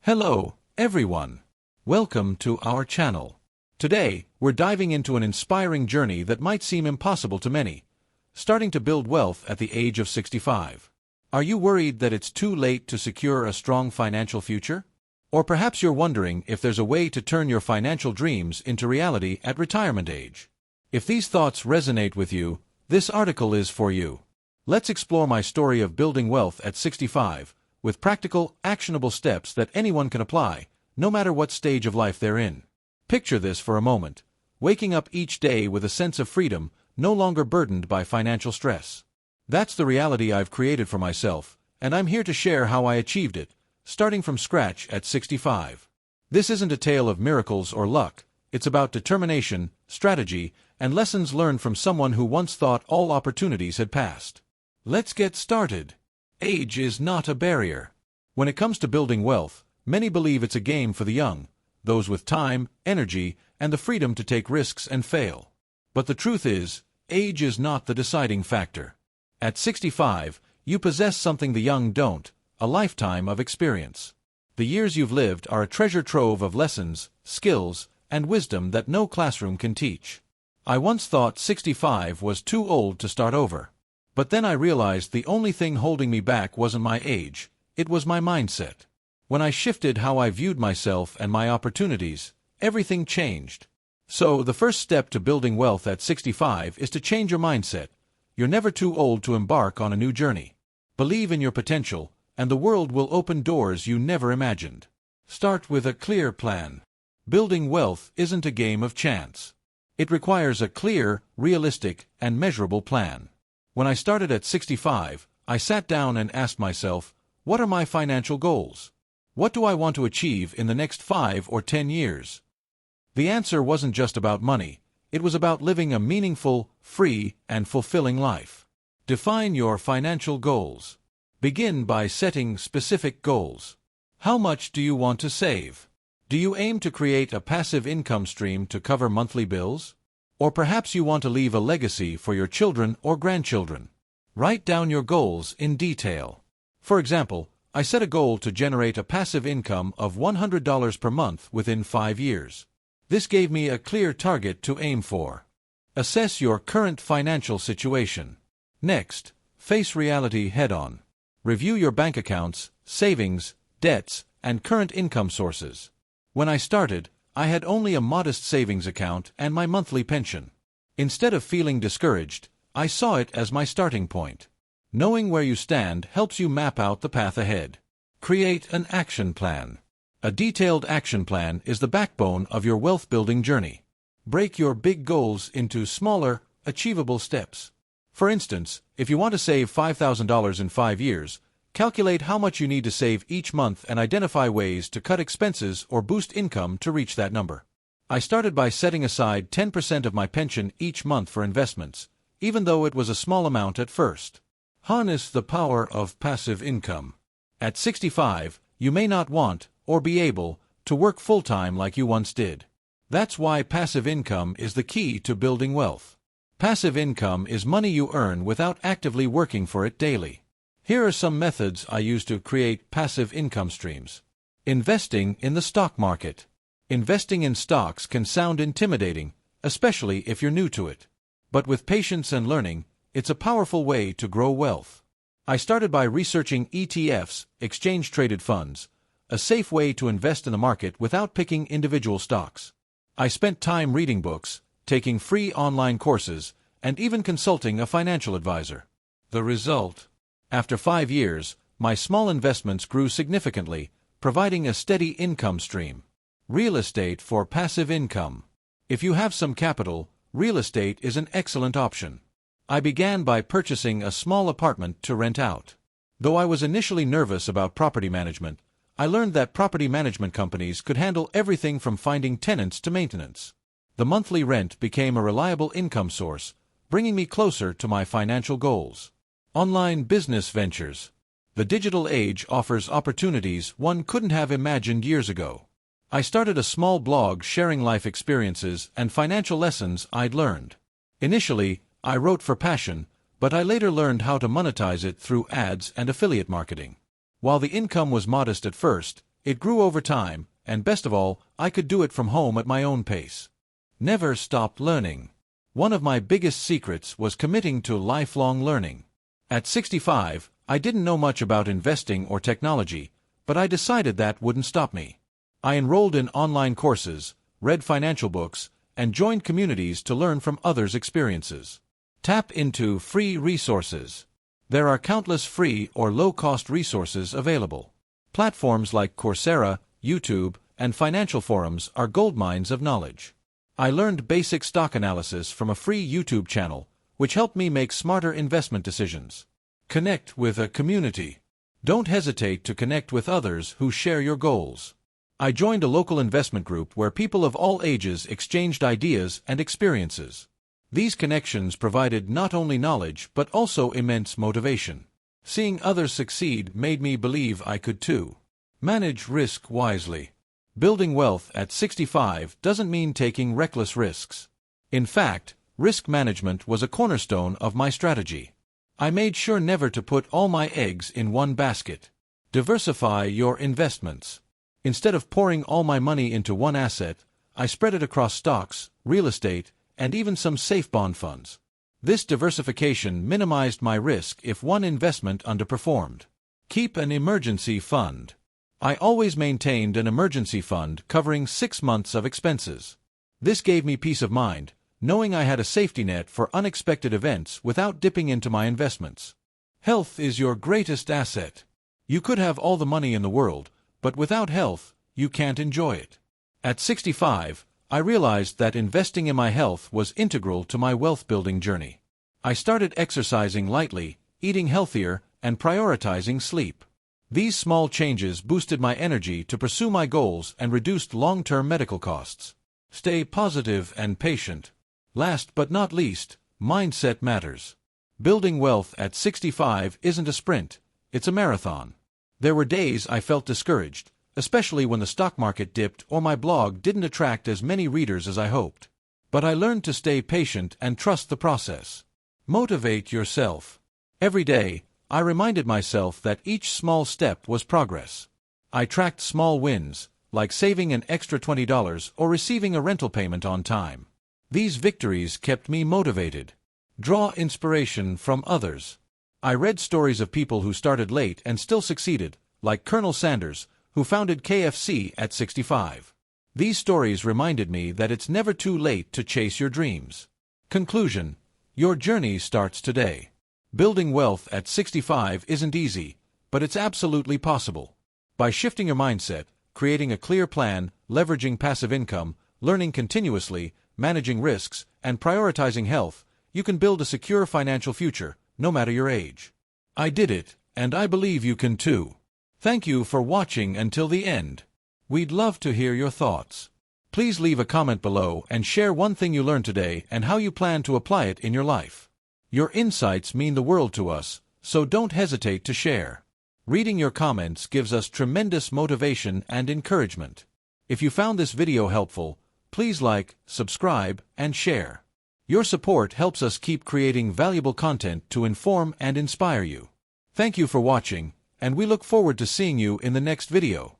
Hello, everyone. Welcome to our channel. Today, we're diving into an inspiring journey that might seem impossible to many, starting to build wealth at the age of 65. Are you worried that it's too late to secure a strong financial future? Or perhaps you're wondering if there's a way to turn your financial dreams into reality at retirement age. If these thoughts resonate with you, this article is for you. Let's explore my story of building wealth at 65, with practical, actionable steps that anyone can apply, no matter what stage of life they're in. Picture this for a moment, waking up each day with a sense of freedom, no longer burdened by financial stress. That's the reality I've created for myself, and I'm here to share how I achieved it, starting from scratch at 65. This isn't a tale of miracles or luck, it's about determination, strategy, and lessons learned from someone who once thought all opportunities had passed. Let's get started. Age is not a barrier. When it comes to building wealth, many believe it's a game for the young, those with time, energy, and the freedom to take risks and fail. But the truth is, age is not the deciding factor. At 65, you possess something the young don't, a lifetime of experience. The years you've lived are a treasure trove of lessons, skills, and wisdom that no classroom can teach. I once thought 65 was too old to start over. But then I realized the only thing holding me back wasn't my age, it was my mindset. When I shifted how I viewed myself and my opportunities, everything changed. So, the first step to building wealth at 65 is to change your mindset. You're never too old to embark on a new journey. Believe in your potential, and the world will open doors you never imagined. Start with a clear plan. Building wealth isn't a game of chance. It requires a clear, realistic, and measurable plan. When I started at 65, I sat down and asked myself, what are my financial goals? What do I want to achieve in the next 5 or 10 years? The answer wasn't just about money, it was about living a meaningful, free, and fulfilling life. Define your financial goals. Begin by setting specific goals. How much do you want to save? Do you aim to create a passive income stream to cover monthly bills? Or perhaps you want to leave a legacy for your children or grandchildren. Write down your goals in detail. For example, I set a goal to generate a passive income of $100 per month within 5 years. This gave me a clear target to aim for. Assess your current financial situation. Next, face reality head-on. Review your bank accounts, savings, debts, and current income sources. When I started, I had only a modest savings account and my monthly pension. Instead of feeling discouraged, I saw it as my starting point. Knowing where you stand helps you map out the path ahead. Create an action plan. A detailed action plan is the backbone of your wealth-building journey. Break your big goals into smaller, achievable steps. For instance, if you want to save $5,000 in 5 years, calculate how much you need to save each month and identify ways to cut expenses or boost income to reach that number. I started by setting aside 10% of my pension each month for investments, even though it was a small amount at first. Harness the power of passive income. At 65, you may not want, or be able, to work full-time like you once did. That's why passive income is the key to building wealth. Passive income is money you earn without actively working for it daily. Here are some methods I use to create passive income streams. Investing in the stock market. Investing in stocks can sound intimidating, especially if you're new to it. But with patience and learning, it's a powerful way to grow wealth. I started by researching ETFs, exchange-traded funds, a safe way to invest in the market without picking individual stocks. I spent time reading books, taking free online courses, and even consulting a financial advisor. The result? After 5 years, my small investments grew significantly, providing a steady income stream. Real estate for passive income. If you have some capital, real estate is an excellent option. I began by purchasing a small apartment to rent out. Though I was initially nervous about property management, I learned that property management companies could handle everything from finding tenants to maintenance. The monthly rent became a reliable income source, bringing me closer to my financial goals. Online business ventures. The digital age offers opportunities one couldn't have imagined years ago. I started a small blog sharing life experiences and financial lessons I'd learned. Initially, I wrote for passion, but I later learned how to monetize it through ads and affiliate marketing. While the income was modest at first, It grew over time, and best of all, I could do it from home at my own pace. Never stopped learning. One of my biggest secrets was committing to lifelong learning. At 65, I didn't know much about investing or technology, but I decided that wouldn't stop me. I enrolled in online courses, read financial books, and joined communities to learn from others' experiences. Tap into free resources. There are countless free or low-cost resources available. Platforms like Coursera, YouTube, and financial forums are goldmines of knowledge. I learned basic stock analysis from a free YouTube channel, which helped me make smarter investment decisions. Connect with a community. Don't hesitate to connect with others who share your goals. I joined a local investment group where people of all ages exchanged ideas and experiences. These connections provided not only knowledge but also immense motivation. Seeing others succeed made me believe I could too. Manage risk wisely. Building wealth at 65 doesn't mean taking reckless risks. In fact, risk management was a cornerstone of my strategy. I made sure never to put all my eggs in one basket. Diversify your investments. Instead of pouring all my money into one asset, I spread it across stocks, real estate, and even some safe bond funds. This diversification minimized my risk if one investment underperformed. Keep an emergency fund. I always maintained an emergency fund covering 6 months of expenses. This gave me peace of mind, knowing I had a safety net for unexpected events without dipping into my investments. Health is your greatest asset. You could have all the money in the world, but without health, you can't enjoy it. At 65, I realized that investing in my health was integral to my wealth-building journey. I started exercising lightly, eating healthier, and prioritizing sleep. These small changes boosted my energy to pursue my goals and reduced long-term medical costs. Stay positive and patient. Last but not least, mindset matters. Building wealth at 65 isn't a sprint, it's a marathon. There were days I felt discouraged, especially when the stock market dipped or my blog didn't attract as many readers as I hoped. But I learned to stay patient and trust the process. Motivate yourself. Every day, I reminded myself that each small step was progress. I tracked small wins, like saving an extra $20 or receiving a rental payment on time. These victories kept me motivated. Draw inspiration from others. I read stories of people who started late and still succeeded, like Colonel Sanders, who founded KFC at 65. These stories reminded me that it's never too late to chase your dreams. Conclusion: your journey starts today. Building wealth at 65 isn't easy, but it's absolutely possible. By shifting your mindset, creating a clear plan, leveraging passive income, learning continuously, managing risks, and prioritizing health, you can build a secure financial future, no matter your age. I did it, and I believe you can too. Thank you for watching until the end. We'd love to hear your thoughts. Please leave a comment below and share one thing you learned today and how you plan to apply it in your life. Your insights mean the world to us, so don't hesitate to share. Reading your comments gives us tremendous motivation and encouragement. If you found this video helpful, please like, subscribe, and share. Your support helps us keep creating valuable content to inform and inspire you. Thank you for watching, and we look forward to seeing you in the next video.